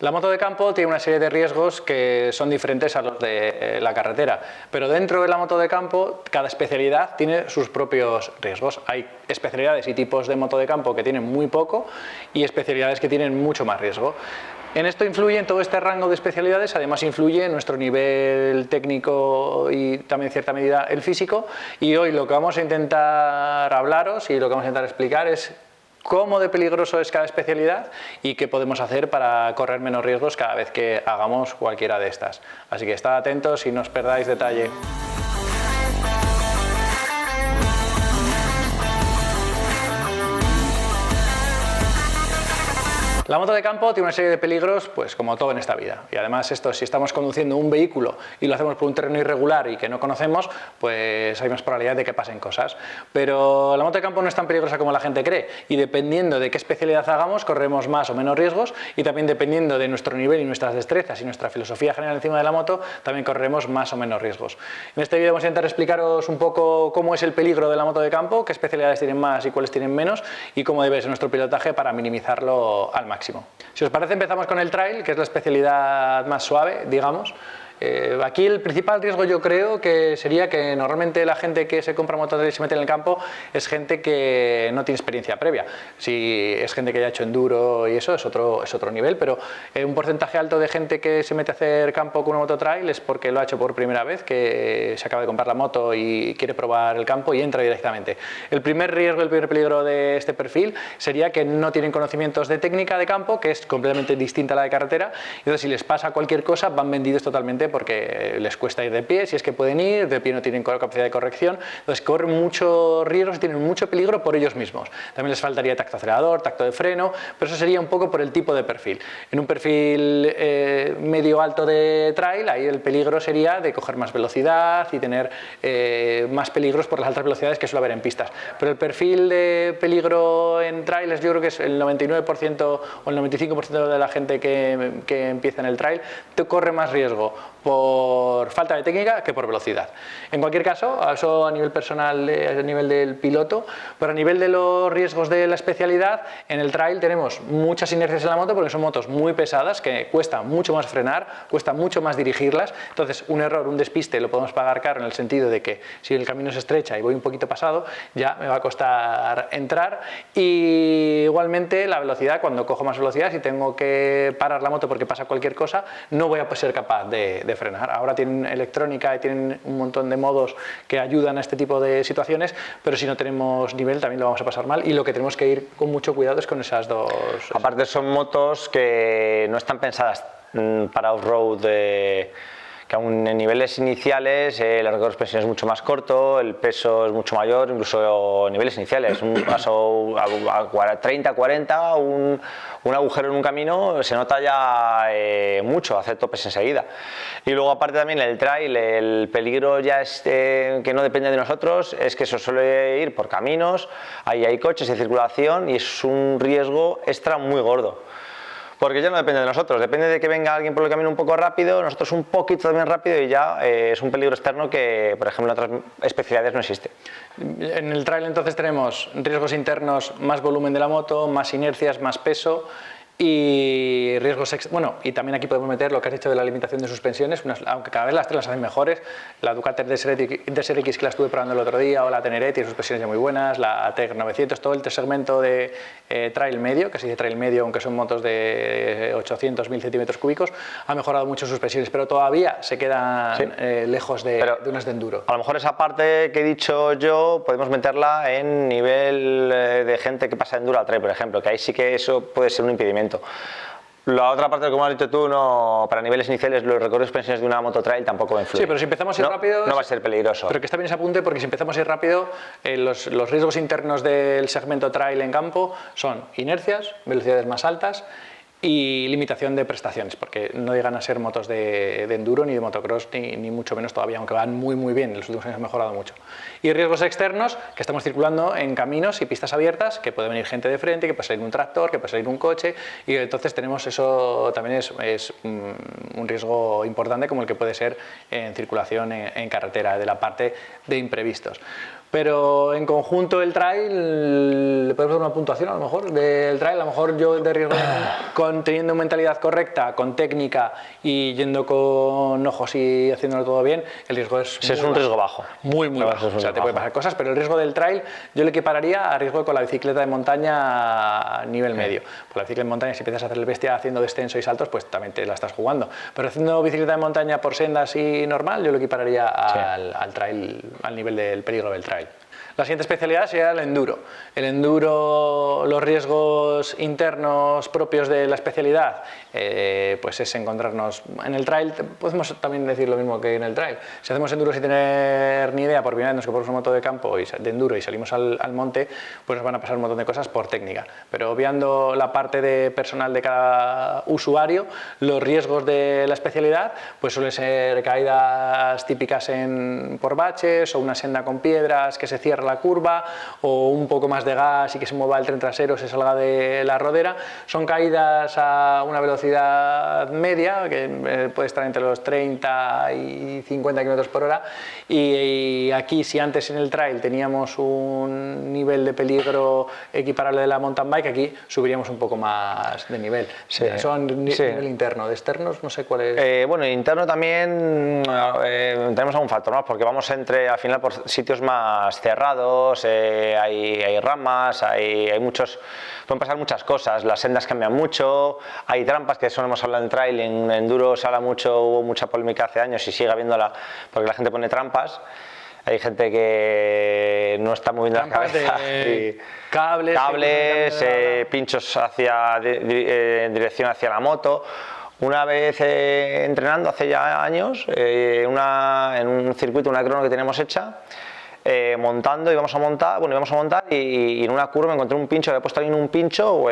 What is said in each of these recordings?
La moto de campo tiene una serie de riesgos que son diferentes a los de la carretera, pero dentro de la moto de campo cada especialidad tiene sus propios riesgos. Hay especialidades y tipos de moto de campo que tienen muy poco y especialidades que tienen mucho más riesgo. En esto influye, en todo este rango de especialidades, además influye nuestro nivel técnico y también en cierta medida el físico, y hoy lo que vamos a intentar hablaros y lo que vamos a intentar explicar es cómo de peligroso es cada especialidad y qué podemos hacer para correr menos riesgos cada vez que hagamos cualquiera de estas. Así que estad atentos y no os perdáis detalle. La moto de campo tiene una serie de peligros, pues como todo en esta vida. Y además esto, si estamos conduciendo un vehículo y lo hacemos por un terreno irregular y que no conocemos, pues hay más probabilidad de que pasen cosas. Pero la moto de campo no es tan peligrosa como la gente cree. Y dependiendo de qué especialidad hagamos, corremos más o menos riesgos. Y también dependiendo de nuestro nivel y nuestras destrezas y nuestra filosofía general encima de la moto, también correremos más o menos riesgos. En este vídeo vamos a intentar explicaros un poco cómo es el peligro de la moto de campo, qué especialidades tienen más y cuáles tienen menos, y cómo debe ser nuestro pilotaje para minimizarlo al máximo. Si os parece, empezamos con el trail, que es la especialidad más suave, digamos. Aquí el principal riesgo yo creo que sería que normalmente la gente que se compra moto trail y se mete en el campo es gente que no tiene experiencia previa. Si es gente que ya ha hecho enduro y eso es otro nivel, pero un porcentaje alto de gente que se mete a hacer campo con una moto trail es porque lo ha hecho por primera vez, que se acaba de comprar la moto y quiere probar el campo y entra directamente. El primer riesgo, el primer peligro de este perfil sería que no tienen conocimientos de técnica de campo, que es completamente distinta a la de carretera, y entonces si les pasa cualquier cosa van vendidos totalmente porque les cuesta ir de pie, si es que pueden ir, de pie no tienen capacidad de corrección, entonces corren muchos riesgos y tienen mucho peligro por ellos mismos. También les faltaría tacto acelerador, tacto de freno, pero eso sería un poco por el tipo de perfil. En un perfil medio alto de trail, ahí el peligro sería de coger más velocidad y tener más peligros por las altas velocidades que suele haber en pistas. Pero el perfil de peligro en trail yo creo que es el 99% o el 95% de la gente que empieza en el trail te corre más riesgo por falta de técnica que por velocidad. En cualquier caso, eso a nivel personal, a nivel del piloto, pero a nivel de los riesgos de la especialidad, en el trail tenemos muchas inercias en la moto porque son motos muy pesadas que cuesta mucho más frenar, cuesta mucho más dirigirlas, entonces un error, un despiste lo podemos pagar caro en el sentido de que si el camino se estrecha y voy un poquito pasado, ya me va a costar entrar, y igualmente la velocidad, cuando cojo más velocidad, si tengo que parar la moto porque pasa cualquier cosa, no voy a ser capaz de frenar. Ahora tienen electrónica y tienen un montón de modos que ayudan a este tipo de situaciones, pero si no tenemos nivel también lo vamos a pasar mal, y lo que tenemos que ir con mucho cuidado es con esas dos. Aparte son motos que no están pensadas para off-road, que aún en niveles iniciales el recorrido de suspensión es mucho más corto, el peso es mucho mayor, incluso en niveles iniciales, un paso a 30, 40, un agujero en un camino se nota ya mucho, hacer topes enseguida. Y luego aparte también el trail, el peligro ya es que no depende de nosotros, es que eso suele ir por caminos, ahí hay coches de circulación y es un riesgo extra muy gordo. Porque ya no depende de nosotros, depende de que venga alguien por el camino un poco rápido, nosotros un poquito también rápido, y ya es un peligro externo que, por ejemplo, en otras especialidades no existe. En el trail entonces tenemos riesgos internos, más volumen de la moto, más inercias, más peso, y riesgos bueno, y también aquí podemos meter lo que has dicho de la limitación de suspensiones, aunque cada vez las tres las hacen mejores. La Ducati Desert X, que la estuve probando el otro día, o la Tenere, tiene suspensiones ya muy buenas, la TEC 900, todo el segmento de trail medio, que se dice trail medio aunque son motos de 800, 1000 centímetros cúbicos, ha mejorado mucho sus suspensiones, pero todavía se quedan lejos de unas de enduro. A lo mejor esa parte que he dicho yo podemos meterla en nivel de gente que pasa de enduro al trail, por ejemplo, que ahí sí que eso puede ser un impedimento. La otra parte, como has dicho tú, no, para niveles iniciales los recorridos de suspensiones de una moto trail tampoco influyen. Sí, pero si empezamos a ir rápido no va a ser peligroso. Pero que está bien ese apunte, porque si empezamos a ir rápido, los riesgos internos del segmento trail en campo son inercias, velocidades más altas y limitación de prestaciones, porque no llegan a ser motos de enduro ni de motocross, ni mucho menos todavía, aunque van muy bien, en los últimos años han mejorado mucho. Y riesgos externos, que estamos circulando en caminos y pistas abiertas, que puede venir gente de frente, que puede salir un tractor, que puede salir un coche, y entonces tenemos eso, también es un riesgo importante, como el que puede ser en circulación en carretera, de la parte de imprevistos. Pero en conjunto el trail, le podemos dar una puntuación a lo mejor del trail, a lo mejor yo de riesgo teniendo mentalidad correcta, con técnica y yendo con ojos y haciéndolo todo bien, el riesgo es un riesgo bajo. Muy bajo. O sea, te puede pasar cosas, pero el riesgo del trail yo le equipararía a riesgo con la bicicleta de montaña a nivel medio. Por la bicicleta de montaña, si empiezas a hacer el bestia haciendo descenso y saltos, pues también te la estás jugando. Pero haciendo bicicleta de montaña por sendas y normal, yo lo equipararía al trail, al nivel del peligro del trail. La siguiente especialidad sería el enduro. El enduro, los riesgos internos propios de la especialidad, pues es encontrarnos en el trail. Podemos también decir lo mismo que en el trail. Si hacemos enduro sin tener ni idea, por primera vez nos compramos una moto de campo de enduro y salimos al monte, pues nos van a pasar un montón de cosas por técnica. Pero obviando la parte de personal de cada usuario, los riesgos de la especialidad pues suelen ser caídas típicas por baches o una senda con piedras que se cierra la curva o un poco más de gas y que se mueva el tren trasero, se salga de la rodera. Son caídas a una velocidad media que puede estar entre los 30 y 50 km por hora y aquí, si antes en el trail teníamos un nivel de peligro equiparable de la mountain bike, aquí subiríamos un poco más de nivel. Sí. Eso a nivel interno. De externos no sé cuál es. Bueno, interno también tenemos algún factor, ¿no? Porque vamos al final por sitios más cerrados, hay ramas, hay muchos, pueden pasar muchas cosas, las sendas cambian mucho, hay trampas, que eso no hemos hablado en trail, en enduro se habla mucho, hubo mucha polémica hace años y sigue habiéndola porque la gente pone trampas. Hay gente que no está moviendo la cabeza. Cables, pinchos en dirección hacia la moto. Una vez entrenando hace ya años, en un circuito, una crono que teníamos hecha, íbamos a montar y en una curva me encontré un pincho, había puesto ahí un pincho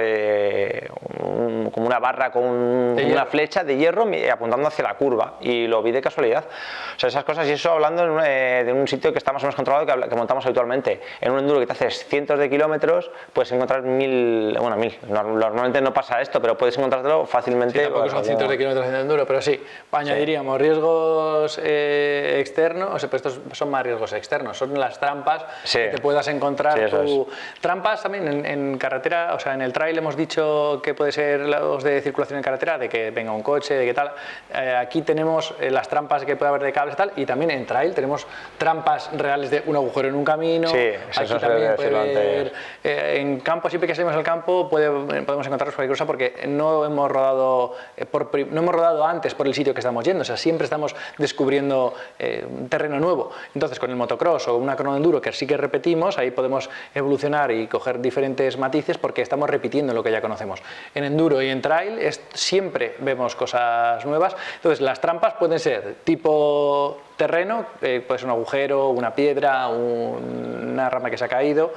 como una barra con una flecha de hierro apuntando hacia la curva y lo vi de casualidad. O sea, esas cosas, y eso hablando de un sitio que está más o menos controlado, que montamos habitualmente. En un enduro que te haces cientos de kilómetros puedes encontrar mil, normalmente no pasa esto, pero puedes encontrártelo fácilmente. Sí, tampoco son cientos de kilómetros en enduro, pero sí, añadiríamos riesgos externos, o sea, pues estos son más riesgos externos, son las trampas que te puedas encontrar. Trampas también en carretera, o sea, en el trail hemos dicho que puede ser los de circulación en carretera, de que venga un coche, de que tal. Aquí tenemos las trampas que puede haber de cables y tal, y también en trail tenemos trampas reales de un agujero en un camino. Sí, aquí también puede haber, en campo, siempre que salimos al campo podemos encontrarnos cualquier cosa porque no hemos rodado antes por el sitio que estamos yendo, o sea, siempre estamos descubriendo un terreno nuevo. Entonces, con el motocross o una crono enduro que sí que repetimos, ahí podemos evolucionar y coger diferentes matices porque estamos repitiendo lo que ya conocemos. En enduro y en trail siempre vemos cosas nuevas. Entonces, las trampas pueden ser tipo terreno, puede ser un agujero, una piedra, una rama que se ha caído,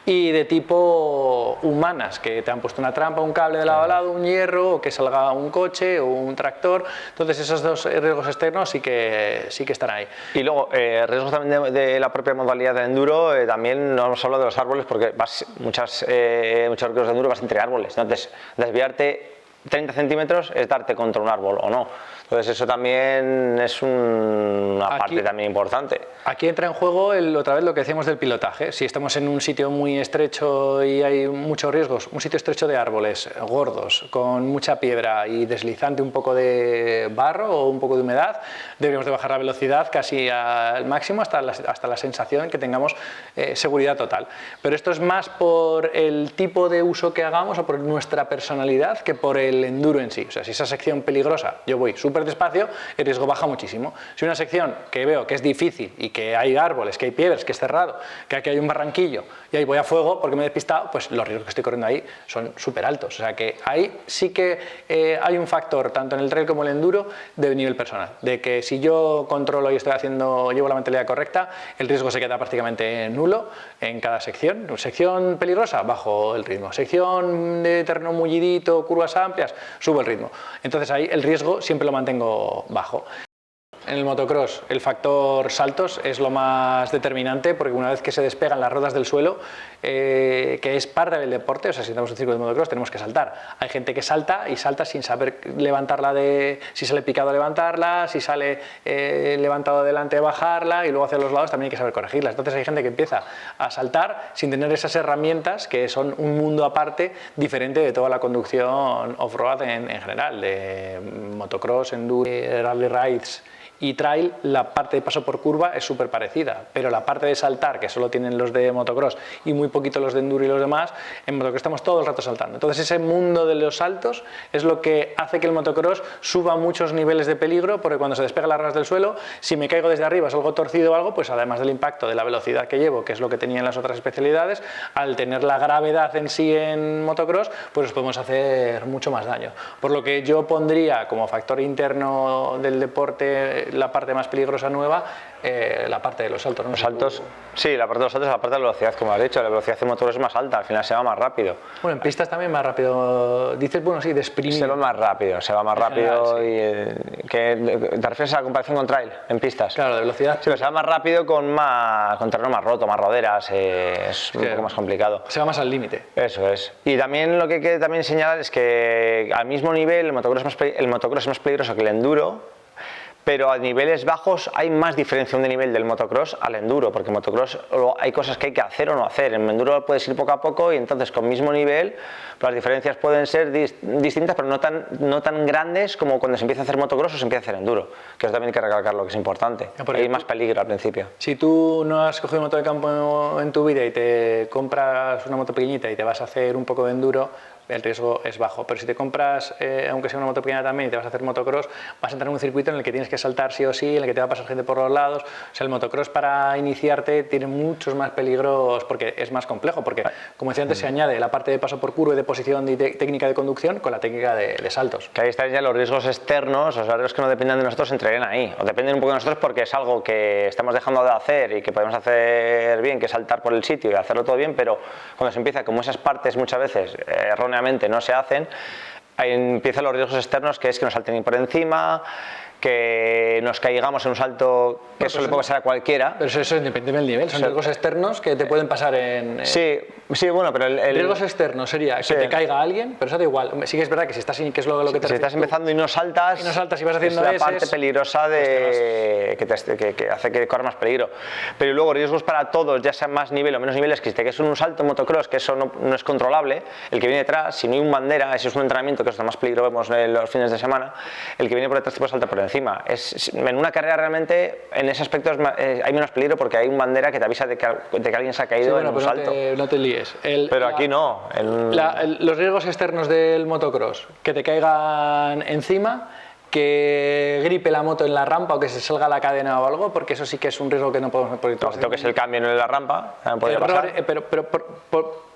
y de tipo humanas, que te han puesto una trampa, un cable de lado a lado, un hierro, o que salga un coche o un tractor. Entonces, esos dos riesgos externos sí que están ahí. Y luego, riesgos también de la propia modalidad de enduro, también no hemos hablado de los árboles, porque muchos riesgos de enduro vas entre árboles. Entonces, desviarte 30 centímetros es darte contra un árbol o no. Entonces eso también es una parte también importante. Aquí entra en juego otra vez lo que decíamos del pilotaje. Si estamos en un sitio muy estrecho y hay muchos riesgos, un sitio estrecho de árboles gordos, con mucha piedra y deslizante, un poco de barro o un poco de humedad, deberíamos de bajar la velocidad casi al máximo hasta la sensación que tengamos seguridad total. Pero esto es más por el tipo de uso que hagamos o por nuestra personalidad que por el enduro en sí. O sea, si esa sección peligrosa yo voy súper despacio, el riesgo baja muchísimo. Si una sección que veo que es difícil y que hay árboles, que hay piedras, que es cerrado, que aquí hay un barranquillo y ahí voy a fuego porque me he despistado, pues los riesgos que estoy corriendo ahí son súper altos. O sea que ahí sí que hay un factor, tanto en el trail como en el enduro, de nivel personal. De que si yo controlo y llevo la mentalidad correcta, el riesgo se queda prácticamente nulo en cada sección. Sección peligrosa, bajo el ritmo. Sección de terreno mullidito, curvas amplias, subo el ritmo. Entonces ahí el riesgo siempre lo mantengo bajo. en el motocross el factor saltos es lo más determinante, porque una vez que se despegan las ruedas del suelo, que es parte del deporte, o sea, si estamos en un circuito de motocross tenemos que saltar. Hay gente que salta y salta sin saber levantarla, si sale picado levantarla, si sale levantado adelante bajarla, y luego hacia los lados también hay que saber corregirlas. Entonces hay gente que empieza a saltar sin tener esas herramientas, que son un mundo aparte, diferente de toda la conducción off-road en general, de motocross, enduro, rally rides y trail. La parte de paso por curva es súper parecida, pero la parte de saltar, que solo tienen los de motocross y muy poquito los de enduro y los demás, en motocross estamos todo el rato saltando. Entonces ese mundo de los saltos es lo que hace que el motocross suba muchos niveles de peligro, porque cuando se despegan las ruedas del suelo, si me caigo desde arriba, salgo torcido o algo, pues además del impacto de la velocidad que llevo, que es lo que tenía en las otras especialidades, al tener la gravedad en sí en motocross, pues nos podemos hacer mucho más daño. Por lo que yo pondría como factor interno del deporte, la parte más peligrosa nueva, la parte de los saltos, ¿no? Los saltos, sí, la parte de los saltos es la parte de la velocidad, como has dicho. La velocidad de motor es más alta, al final se va más rápido. Bueno, en pistas también más rápido. Dices, bueno, sí, de sprint. Se va más rápido, General, y ¿te refieres a la comparación con trail en pistas? Claro, de velocidad. Sí, pero se va más rápido con terreno más roto, más roderas, es un poco más complicado. Se va más al límite. Eso es. Y también lo que hay que también señalar es que al mismo nivel el motocross es más peligroso que el enduro, pero a niveles bajos hay más diferencia de nivel del motocross al enduro, porque en motocross hay cosas que hay que hacer o no hacer. En enduro puedes ir poco a poco, y entonces con mismo nivel las diferencias pueden ser distintas, pero no tan grandes como cuando se empieza a hacer motocross o se empieza a hacer enduro, que eso también hay que recalcarlo, que es importante. Hay más peligro al principio. Si tú no has cogido moto de campo en tu vida y te compras una moto pequeñita y te vas a hacer un poco de enduro, el riesgo es bajo. Pero si te compras, aunque sea una moto pequeña también, y te vas a hacer motocross, vas a entrar en un circuito en el que tienes que saltar sí o sí, en el que te va a pasar gente por los lados. O sea, el motocross, para iniciarte, tiene muchos más peligros, porque es más complejo, porque, como decía antes, se añade la parte de paso por curva y de posición y técnica de conducción con la técnica de saltos. Que ahí están ya los riesgos externos, o sea, los que no dependen de nosotros, entrarían ahí, o dependen un poco de nosotros porque es algo que estamos dejando de hacer y que podemos hacer bien, que es saltar por el sitio y hacerlo todo bien, pero cuando se empieza, como esas partes muchas veces erróneamente no se hacen, ahí empiezan los riesgos externos, que es que nos salten por encima, que nos caigamos en un salto, que eso le puede pasar a cualquiera. Pero eso depende del nivel, son riesgos externos que te pueden pasar en... Sí, bueno, pero riesgos externos sería que te caiga alguien, pero eso da igual. Sí que es verdad que si estás, que es lo que te si estás empezando y no saltas y vas haciendo es la parte peligrosa que hace que corra más peligro. Pero luego riesgos para todos, ya sea más nivel o menos niveles, que si te caes en un salto en motocross, que eso no es controlable, el que viene detrás, si no hay un bandera, ese es un entrenamiento que es lo más peligro vemos los fines de semana, el que viene por detrás te puede saltar por encima. En una carrera realmente en ese aspecto hay menos peligro, porque hay un bandera que te avisa de que alguien se ha caído en un salto. No te líes. Pero aquí no. Los riesgos externos del motocross, que te caigan encima, que gripe la moto en la rampa o que se salga la cadena o algo, porque eso sí que es un riesgo que no podemos... Si toques el cambio en la rampa, podría pasar. Pero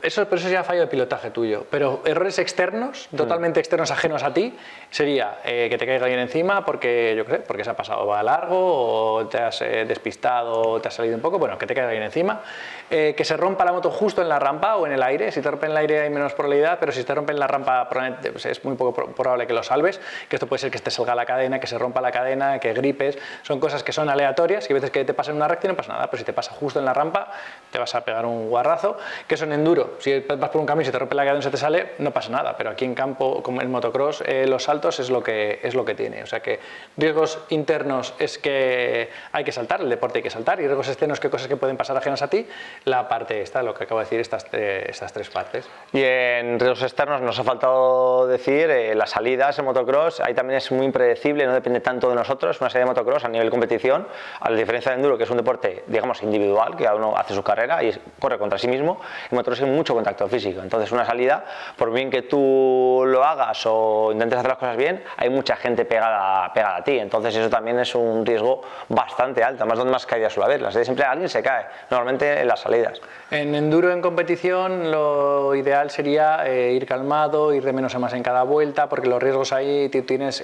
eso ya fallo de pilotaje tuyo, pero errores externos, totalmente externos, ajenos a ti, sería que te caiga alguien encima porque, yo qué sé, porque se ha pasado a largo, o te has despistado, o te has salido un poco, bueno, que te caiga alguien encima, que se rompa la moto justo en la rampa o en el aire. Si te rompe en el aire hay menos probabilidad, pero si te rompe en la rampa pues es muy poco probable que lo salves, que esto puede ser que te salga la cadena, que se rompa la cadena, que gripes, son cosas que son aleatorias, que a veces que te pasa en una recta y no pasa nada, pero si te pasa justo en la rampa te vas a pegar un guarrazo. Que eso en enduro, si vas por un camino y se te rompe la cadena y se te sale, no pasa nada, pero aquí en campo, como en motocross, los saltos es lo que tiene. O sea que riesgos internos es que hay que saltar, el deporte hay que saltar, y riesgos externos, que cosas que pueden pasar ajenas a ti, la parte esta, lo que acabo de decir, estas tres partes. Y en riesgos externos nos ha faltado decir las salidas en motocross, ahí también es muy impredecible, no depende tanto de nosotros. Una salida de motocross a nivel competición, a la diferencia de enduro, que es un deporte, digamos, individual, que cada uno hace su carrera y corre contra sí mismo, en motocross hay mucho contacto físico. Entonces una salida, por bien que tú lo hagas o intentes hacer las cosas bien, hay mucha gente pegada a ti, entonces eso también es un riesgo bastante alto. Además, donde más caídas suele haber, las salidas siempre alguien se cae, normalmente en las salidas. En enduro, en competición, lo ideal sería ir calmado, ir de menos a más en cada vuelta, porque los riesgos ahí tienes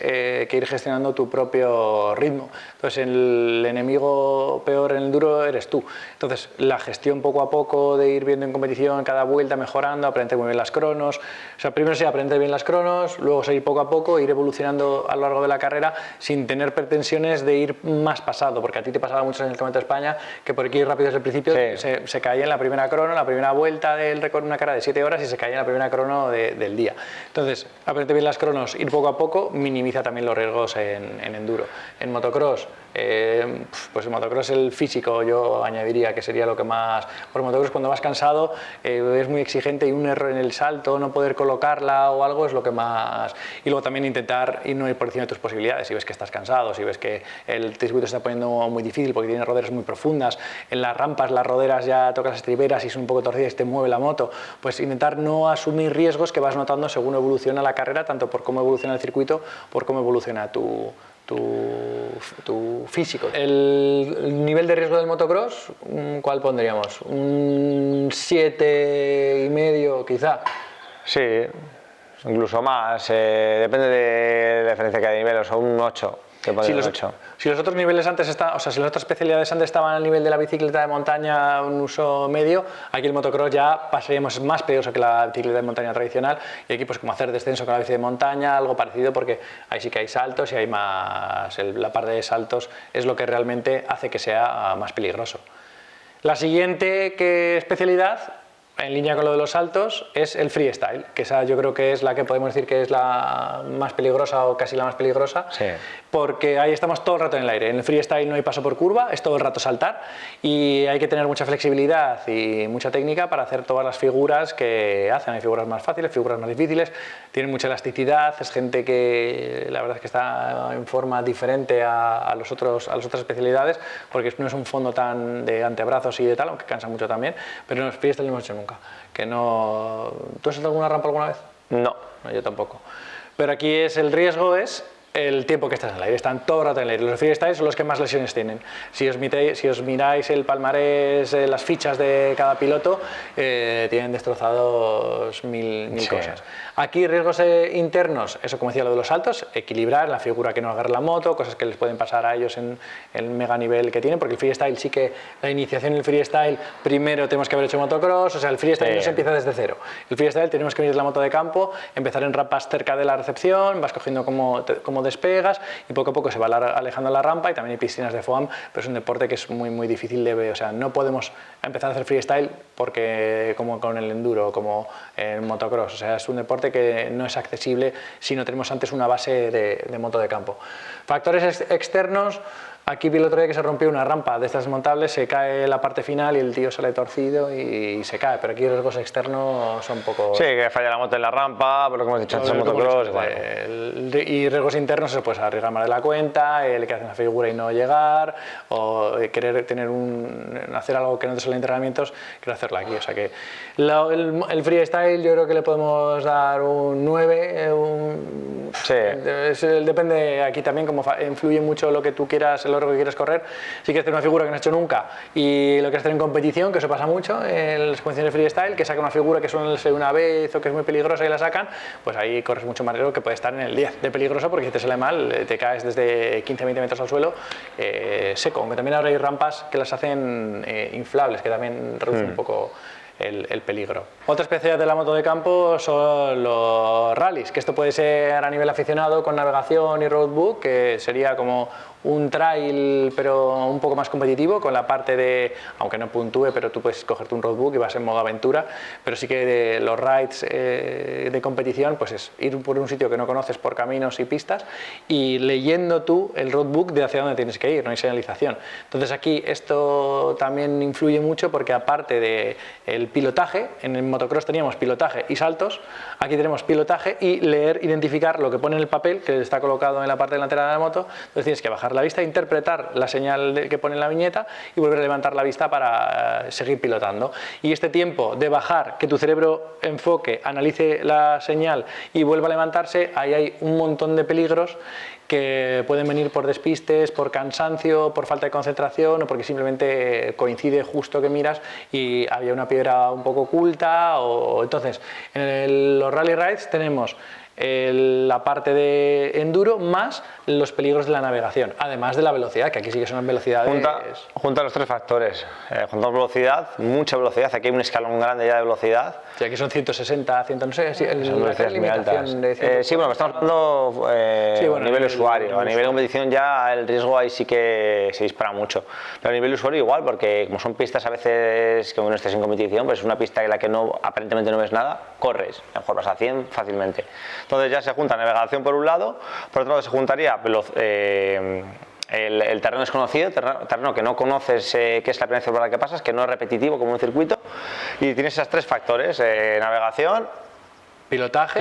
que ir gestionando tu propio ritmo. Entonces el enemigo peor en el enduro eres tú. Entonces la gestión poco a poco de ir viendo en competición cada vuelta, mejorando, aprender muy bien las cronos. O sea, primero sí aprender bien las cronos, luego seguir poco a poco, ir evolucionando a lo largo de la carrera sin tener pretensiones de ir más pasado, porque a ti te pasaba mucho en el Campeonato de España que por ir rápido desde el principio se caía en la primera crono, la primera vuelta del récord, una carrera de 7 horas y se caía en la primera crono del día. Entonces, aprender bien las cronos, ir poco a poco, minimiza también los riesgos en enduro. En motocross, pues en motocross el físico yo añadiría que sería lo que más... Por motocross cuando vas cansado es muy exigente y un error en el salto, no poder colocarla o algo es lo que más... Y luego también intentar no ir por encima de tus posibilidades. Si ves que estás cansado, si ves que el circuito se está poniendo muy difícil porque tiene roderas muy profundas, en las rampas las roderas ya tocas las estriberas y son un poco torcidas y te mueve la moto, pues intentar no asumir riesgos que vas notando según evoluciona la carrera, tanto por cómo evoluciona el circuito, por cómo evoluciona tu físico. El nivel de riesgo del motocross, ¿cuál pondríamos? Un 7,5 quizá. Sí, incluso más, depende de la diferencia que hay de niveles, o un 8. Si los otros niveles antes estaban, o sea, si las otras especialidades antes estaban al nivel de la bicicleta de montaña, un uso medio, aquí el motocross ya pasaríamos más peligroso que la bicicleta de montaña tradicional, y aquí pues como hacer descenso con la bici de montaña, algo parecido, porque ahí sí que hay saltos y hay más, la parte de saltos es lo que realmente hace que sea más peligroso. La siguiente especialidad, en línea con lo de los saltos, es el freestyle, que esa yo creo que es la que podemos decir que es la más peligrosa o casi la más peligrosa, sí. Porque ahí estamos todo el rato en el aire. En el freestyle no hay paso por curva, es todo el rato saltar y hay que tener mucha flexibilidad y mucha técnica para hacer todas las figuras que hacen. Hay figuras más fáciles, figuras más difíciles, tienen mucha elasticidad, es gente que la verdad es que está en forma diferente a las otras especialidades, porque no es un fondo tan de antebrazos y de tal, aunque cansa mucho también, pero en el freestyle no hemos hecho nunca. Que no... ¿Tú has saltado alguna rampa alguna vez? No. No, yo tampoco. Pero aquí el riesgo es el tiempo que estás en el aire, están todo el rato en el aire. Los freestyles son los que más lesiones tienen. Si os miráis el palmarés, las fichas de cada piloto, tienen destrozados mil cosas. Aquí riesgos internos, eso como decía lo de los saltos, equilibrar la figura que no agarre la moto, cosas que les pueden pasar a ellos en el mega nivel que tienen, porque el freestyle sí que la iniciación en el freestyle primero tenemos que haber hecho motocross, o sea el freestyle no se empieza desde cero. El freestyle tenemos que venir la moto de campo, empezar en rampas cerca de la recepción, vas cogiendo como despegas y poco a poco se va alejando la rampa, y también hay piscinas de foam, pero es un deporte que es muy difícil de ver, o sea, no podemos empezar a hacer freestyle porque como con el enduro, como en motocross, o sea, es un deporte que no es accesible si no tenemos antes una base de moto de campo. Factores externos. Aquí vi el otro día que se rompió una rampa de estas desmontables, se cae la parte final y el tío sale torcido y se cae, pero aquí los riesgos externos son poco... Sí, que falla la moto en la rampa, por lo que hemos dicho antes en motocross. Y riesgos internos es pues arriesgar más de la cuenta, el que hace una figura y no llegar, o querer hacer algo que no te sale en entrenamientos, quiero hacerlo aquí. O sea que el freestyle yo creo que le podemos dar un 9, sí. Depende aquí también, como influye mucho lo que tú quieras, el oro que quieres correr. Si quieres hacer una figura que no has hecho nunca y lo quieres hacer en competición, que eso pasa mucho en las competiciones de freestyle, que saca una figura que suele ser una vez o que es muy peligrosa y la sacan, pues ahí corres mucho más riesgo, que puede estar en el 10 de peligroso, porque si te sale mal te caes desde 15-20 metros al suelo seco, aunque también ahora hay rampas que las hacen inflables, que también reducen un poco el peligro. Otra especialidad de la moto de campo son los rallies, que esto puede ser a nivel aficionado con navegación y roadbook, que sería como un trail pero un poco más competitivo, con la parte de, aunque no puntúe, pero tú puedes cogerte un roadbook y vas en modo aventura, pero sí que de los rides de competición pues es ir por un sitio que no conoces por caminos y pistas y leyendo tú el roadbook de hacia dónde tienes que ir, no hay señalización. Entonces aquí esto también influye mucho, porque aparte del pilotaje, en el motocross teníamos pilotaje y saltos, aquí tenemos pilotaje y leer, identificar lo que pone en el papel que está colocado en la parte delantera de la moto. Entonces tienes que bajar la vista, interpretar la señal que pone en la viñeta y volver a levantar la vista para seguir pilotando. Y este tiempo de bajar, que tu cerebro enfoque, analice la señal y vuelva a levantarse, ahí hay un montón de peligros que pueden venir por despistes, por cansancio, por falta de concentración, o porque simplemente coincide justo que miras y había una piedra un poco oculta. Entonces, en los rally rides tenemos la parte de enduro más los peligros de la navegación, además de la velocidad, que aquí sí que son velocidades... Junta los tres factores, junta velocidad, mucha velocidad, aquí hay un escalón grande ya de velocidad. Sí, aquí son 160, 100, no sé, son velocidades muy altas. Sí, bueno, estamos hablando a nivel usuario, a nivel competición ya el riesgo ahí sí que se dispara mucho, pero a nivel usuario igual, porque como son pistas a veces que no estés en competición, pues es una pista en la que aparentemente no ves nada, corres, mejor vas a 100 fácilmente. Entonces ya se junta navegación por un lado, por otro lado se juntaría el terreno desconocido, terreno que no conoces, que es la primera vez por la que pasas, que no es repetitivo como un circuito, y tienes esos tres factores, navegación, pilotaje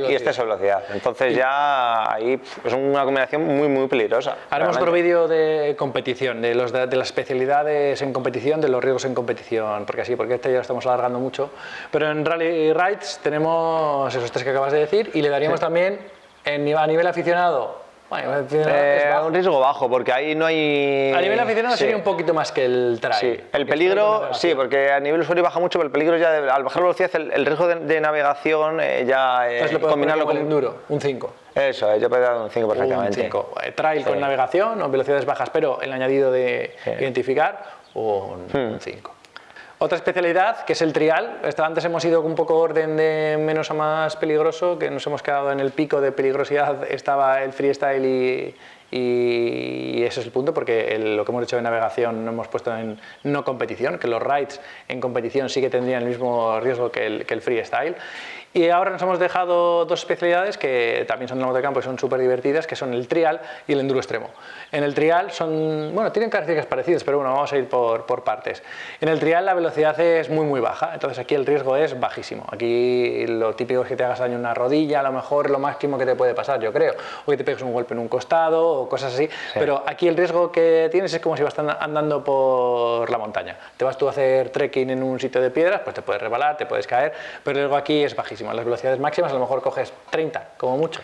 y exceso de velocidad. Entonces ya ahí es una combinación muy peligrosa. Haremos otro vídeo de competición, de las especialidades en competición, de los riesgos en competición, porque ya lo estamos alargando mucho. Pero en Rally Rides tenemos esos tres que acabas de decir y le daríamos también a nivel aficionado. Un riesgo bajo, porque ahí no hay... A nivel aficionado sería un poquito más que el trail. Sí, el peligro, sí, porque a nivel usuario baja mucho, pero el peligro ya, al bajar la velocidad, el riesgo de navegación ya... combinarlo con el enduro, un 5. Eso, yo puedo dar un 5 perfectamente. Un 5. Trail con navegación o velocidades bajas, pero el añadido de identificar, un 5. Otra especialidad, que es el trial. Antes hemos ido con un poco orden de menos a más peligroso, que nos hemos quedado en el pico de peligrosidad, estaba el freestyle y ese es el punto, porque lo que hemos hecho de navegación no hemos puesto en no competición, que los rides en competición sí que tendrían el mismo riesgo que el freestyle. Y ahora nos hemos dejado dos especialidades que también son de la moto de campo y son súper divertidas, que son el trial y el enduro extremo. En el trial tienen características parecidas, pero bueno, vamos a ir por partes. En el trial la velocidad es muy baja, entonces aquí el riesgo es bajísimo. Aquí lo típico es que te hagas daño en una rodilla, a lo mejor lo máximo que te puede pasar, yo creo, o que te pegues un golpe en un costado o cosas así, pero aquí el riesgo que tienes es como si vas andando por la montaña. Te vas tú a hacer trekking en un sitio de piedras, pues te puedes resbalar, te puedes caer, pero el riesgo aquí es bajísimo. Las velocidades máximas a lo mejor coges 30, como mucho.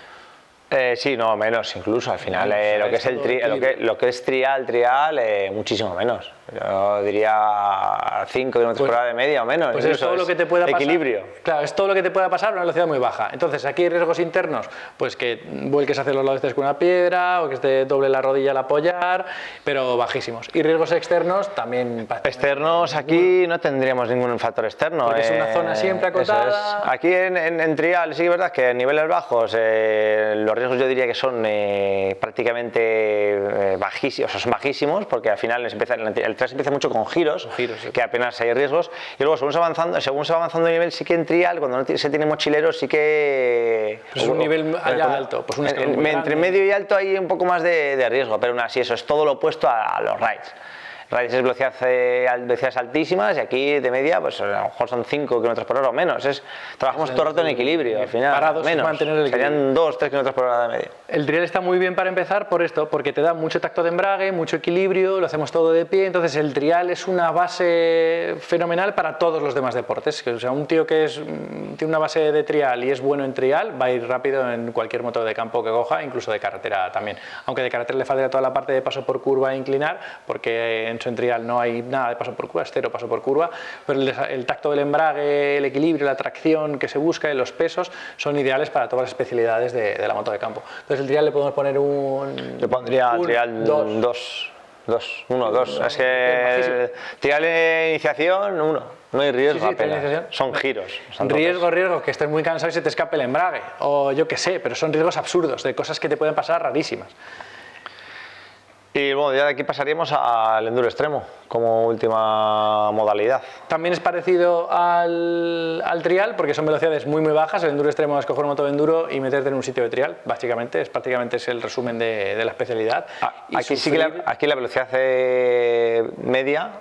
Sí, no, menos incluso, al final lo que es trial, muchísimo menos. Yo diría 5 km por hora de media o menos. Pues es todo lo que te pueda pasar. Equilibrio. Claro, es todo lo que te pueda pasar a una velocidad muy baja. Entonces aquí hay riesgos internos, pues que vuelques hacia los lados con una piedra o que te doble la rodilla al apoyar, pero bajísimos. Y riesgos externos también. Externos aquí no tendríamos ningún factor externo. Porque es una zona siempre acotada. Aquí en trial sí que es verdad que en niveles bajos los riesgos yo diría que son prácticamente bajísimos, o sea, son bajísimos, porque al final el trail empieza mucho con giros, sí, que apenas hay riesgos, y luego según se va avanzando de nivel, sí que en trial, cuando no se tiene mochileros, sí que... Pues es un nivel allá alto, pues entre medio y alto hay un poco más de riesgo, pero aún así eso es todo lo opuesto a los rides. Rides es velocidades altísimas y aquí de media pues a lo mejor son 5 km por hora o menos. Trabajamos todo el rato en equilibrio, al final. Parados, menos. Mantener el equilibrio. Serían 2-3 km por hora de media. El trial está muy bien para empezar por esto, porque te da mucho tacto de embrague, mucho equilibrio, lo hacemos todo de pie, entonces el trial es una base fenomenal para todos los demás deportes. O sea, un tío que tiene una base de trial y es bueno en trial, va a ir rápido en cualquier moto de campo que coja, incluso de carretera también. Aunque de carretera le falta toda la parte de paso por curva e inclinar, porque en trial no hay nada de paso por curva, es 0 paso por curva, pero el tacto del embrague, el equilibrio, la tracción que se busca y los pesos son ideales para todas las especialidades de la moto de campo. Entonces el trial le podemos poner le pondría trial 2. Es que el trial de iniciación 1. No hay riesgo apenas, son giros. Riesgo, que estés muy cansado y se te escape el embrague, o yo qué sé, pero son riesgos absurdos, de cosas que te pueden pasar rarísimas. Y bueno, ya de aquí pasaríamos al enduro extremo como última modalidad. También es parecido al trial porque son velocidades muy bajas. El enduro extremo es coger una moto de enduro y meterte en un sitio de trial, básicamente. Prácticamente es el resumen de la especialidad. Aquí la velocidad media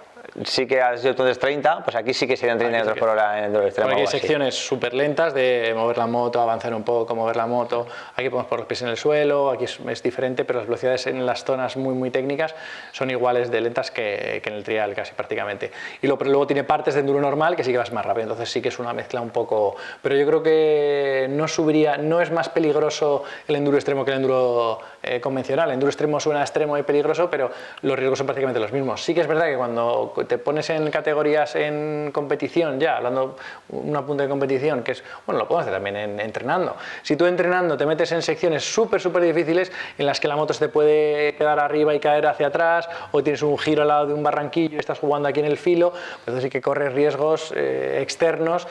sí que has dicho entonces 30, pues aquí sí que serían 30 km por hora en enduro extremo. Aquí hay secciones súper lentas de mover la moto, avanzar un poco, mover la moto. Aquí podemos poner los pies en el suelo, aquí es diferente, pero las velocidades en las zonas muy técnicas son iguales de lentas que en el trial casi prácticamente. Pero luego tiene partes de enduro normal que sí que vas más rápido, entonces sí que es una mezcla un poco... Pero yo creo que no es más peligroso el enduro extremo que el enduro convencional. El enduro extremo suena extremo y peligroso, pero los riesgos son prácticamente los mismos. Sí que es verdad que cuando pues te pones en categorías en competición ya, hablando una punta de competición, que es, bueno, lo podemos hacer también entrenando. Si tú entrenando te metes en secciones súper difíciles en las que la moto se te puede quedar arriba y caer hacia atrás, o tienes un giro al lado de un barranquillo y estás jugando aquí en el filo, pues entonces sí que corres riesgos externos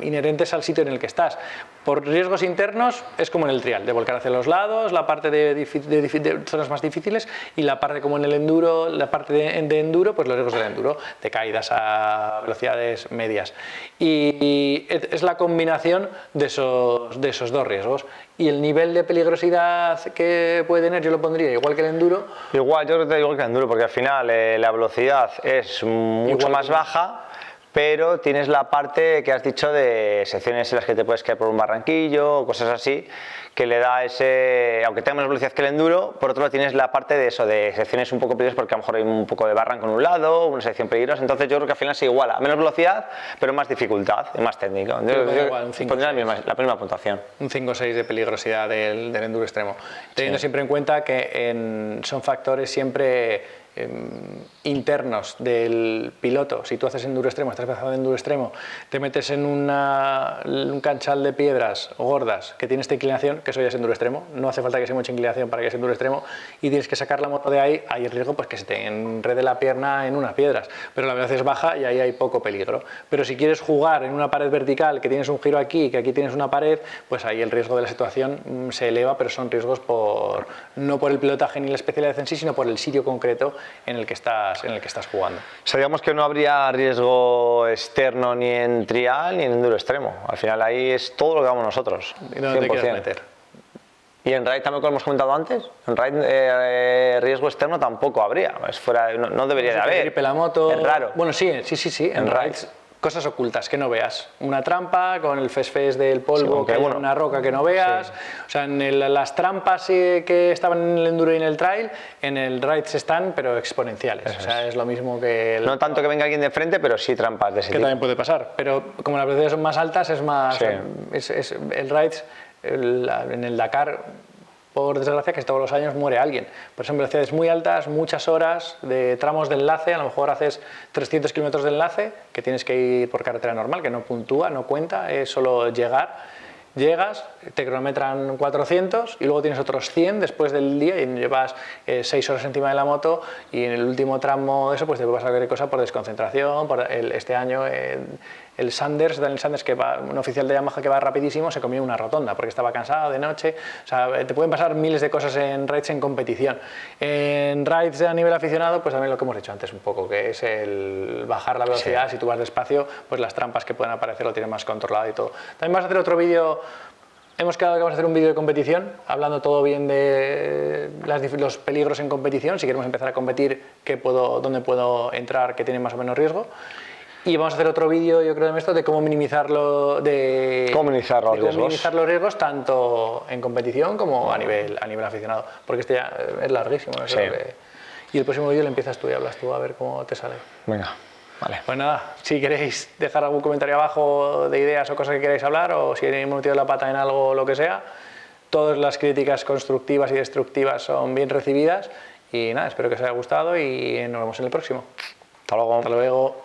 inherentes al sitio en el que estás. Por riesgos internos es como en el trial, de volcar hacia los lados, la parte de zonas más difíciles, y la parte como en el enduro, la parte de enduro, pues los riesgos del enduro, de caídas a velocidades medias. Y es la combinación de esos dos riesgos. Y el nivel de peligrosidad que puede tener, yo lo pondría igual que el enduro. Igual, yo creo que igual que el enduro, porque al final la velocidad es mucho más baja, pero tienes la parte que has dicho de secciones en las que te puedes caer por un barranquillo o cosas así, que le da ese, aunque tenga menos velocidad que el enduro, por otro lado tienes la parte de eso, de secciones un poco peligrosas, porque a lo mejor hay un poco de barranco en un lado, una sección peligrosa, entonces yo creo que al final se iguala, menos velocidad, pero más dificultad, es más técnico. Yo pondría la misma puntuación. Un 5 o 6 de peligrosidad del enduro extremo, teniendo siempre en cuenta que son factores siempre internos del piloto. Si tú haces enduro extremo, estás empezando en enduro extremo, te metes en un canchal de piedras gordas que tiene esta inclinación, que eso ya es enduro extremo, no hace falta que sea mucha inclinación para que sea enduro extremo, y tienes que sacar la moto de ahí, hay el riesgo pues que se te enrede la pierna en unas piedras, pero la velocidad es baja y ahí hay poco peligro. Pero si quieres jugar en una pared vertical, que tienes un giro aquí, que aquí tienes una pared, pues ahí el riesgo de la situación se eleva, pero son riesgos no por el pilotaje ni la especialidad en sí, sino por el sitio concreto en el que estás jugando. Sabíamos que no habría riesgo externo ni en trial ni en enduro extremo. Al final ahí es todo lo que vamos nosotros. ¿Y dónde te quieres meter? Y en RAID también, como hemos comentado antes, en RAID riesgo externo tampoco habría. No debería de haber. La moto. Es raro. Bueno, sí. En RAID cosas ocultas que no veas, una trampa con el fes del polvo, una roca que no veas, o sea, las trampas que estaban en el enduro y en el trail, en el ride están, pero exponenciales, o sea, es lo mismo que... No tanto que venga alguien de frente, pero sí trampas de ese tipo. Que también puede pasar, pero como las velocidades son más altas, es más... Sí. El ride, en el Dakar, por desgracia, que todos los años muere alguien. Por ejemplo, velocidades muy altas, muchas horas de tramos de enlace, a lo mejor haces 300 kilómetros de enlace, que tienes que ir por carretera normal, que no puntúa, no cuenta, es solo llegar. Llegas, te cronometran 400 y luego tienes otros 100 después del día y llevas 6 horas encima de la moto, y en el último tramo de eso pues te puede pasar cualquier cosa por desconcentración. Este año el Sanders, Daniel Sanders, que va, un oficial de Yamaha que va rapidísimo, se comió una rotonda porque estaba cansado de noche. O sea, te pueden pasar miles de cosas en rides en competición. En rides a nivel aficionado, pues también lo que hemos dicho antes un poco, que es el bajar la velocidad. Si tú vas despacio, pues las trampas que pueden aparecer lo tienes más controlado y todo. También vas a hacer otro vídeo. Hemos quedado que vamos a hacer un vídeo de competición, hablando todo bien de los peligros en competición, si queremos empezar a competir, dónde puedo entrar, que tiene más o menos riesgo. Y vamos a hacer otro vídeo, yo creo, de cómo minimizar los riesgos, tanto en competición como a nivel aficionado, porque este ya es larguísimo. ¿No? Sí. Y el próximo vídeo le empiezas tú y hablas tú, a ver cómo te sale. Venga. Vale. Pues nada, si queréis dejar algún comentario abajo de ideas o cosas que queráis hablar, o si hemos metido la pata en algo o lo que sea, todas las críticas constructivas y destructivas son bien recibidas. Y nada, espero que os haya gustado y nos vemos en el próximo. Hasta luego. Hasta luego.